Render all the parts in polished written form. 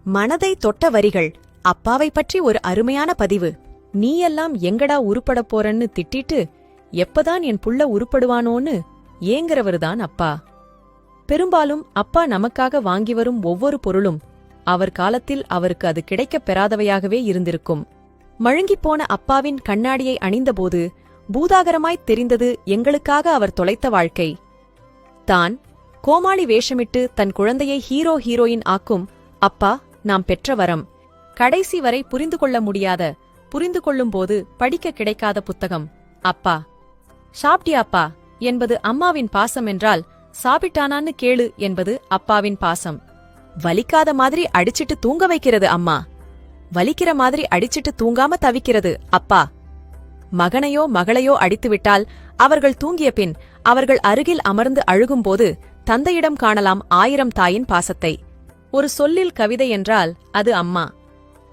மனதை தொட்ட வரிகள். அப்பாவை பற்றி ஒரு அருமையான பதிவு. நீயெல்லாம் எங்கடா உருப்படப் போறன்னு திட்டிட்டு எப்பதான் என் புள்ள உருப்படுவானோன்னு ஏங்கறவருதான் அப்பா. பெரும்பாலும் அப்பா நமக்காக வாங்கி வரும் ஒவ்வொரு பொருளும் அவர் காலத்தில் அவருக்கு அது கிடைக்கப் பெறாதவையாகவே இருந்திருக்கும். மழுங்கிப்போன அப்பாவின் கண்ணாடியை அணிந்தபோது பூதாகரமாய்த் தெரிந்தது எங்களுக்காக அவர் தொலைத்த வாழ்க்கை. தான் கோமாளி வேஷமிட்டு தன் குழந்தையை ஹீரோயின் ஆக்கும் அப்பா நாம் பெற்ற வரம். கடைசி வரை புரிந்து கொள்ள முடியாத, புரிந்து கொள்ளும்போது படிக்க கிடைக்காத புத்தகம் அப்பா. சாப்பிட்டியாப்பா என்பது அம்மாவின் பாசம் என்றால், சாப்பிட்டானான்னு கேளு என்பது அப்பாவின் பாசம். வலிக்காத மாதிரி அடிச்சிட்டு தூங்க வைக்கிறது அம்மா, வலிக்கிற மாதிரி அடிச்சிட்டு தூங்காம தவிக்கிறது அப்பா. மகனையோ மகளையோ அடித்துவிட்டால் அவர்கள் தூங்கிய பின் அவர்கள் அருகில் அமர்ந்து அழுகும்போது தந்தையிடம் காணலாம் 1000 தாயின் பாசத்தை. ஒரு சொல்லில் கவிதை என்றால் அது அம்மா,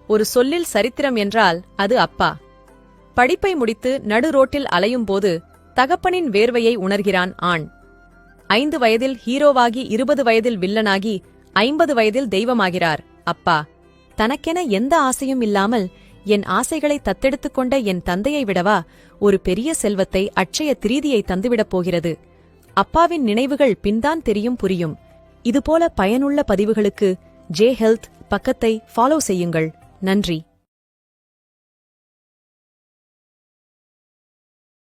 ஒரு சொல்லில் சரித்திரம் என்றால் அது அப்பா. படிப்பை முடித்து நடு ரோட்டில் அலையும்போது தகப்பனின் வேர்வையை உணர்கிறான் ஆண். 5 வயதில் ஹீரோவாகி 20 வயதில் வில்லனாகி 50 வயதில் தெய்வமாகிறார் அப்பா. தனக்கென எந்த ஆசையும் இல்லாமல் என் ஆசைகளை தத்தெடுத்துக் கொண்ட என் தந்தையை விடவா ஒரு பெரிய செல்வத்தை, அட்சய திரீதியை தந்துவிடப் போகிறது. அப்பாவின் நினைவுகள் பின்தான் தெரியும், புரியும். இதுபோல பயனுள்ள பதிவுகளுக்கு ஜே ஹெல்த் பக்கத்தை ஃபாலோ செய்யுங்கள். நன்றி.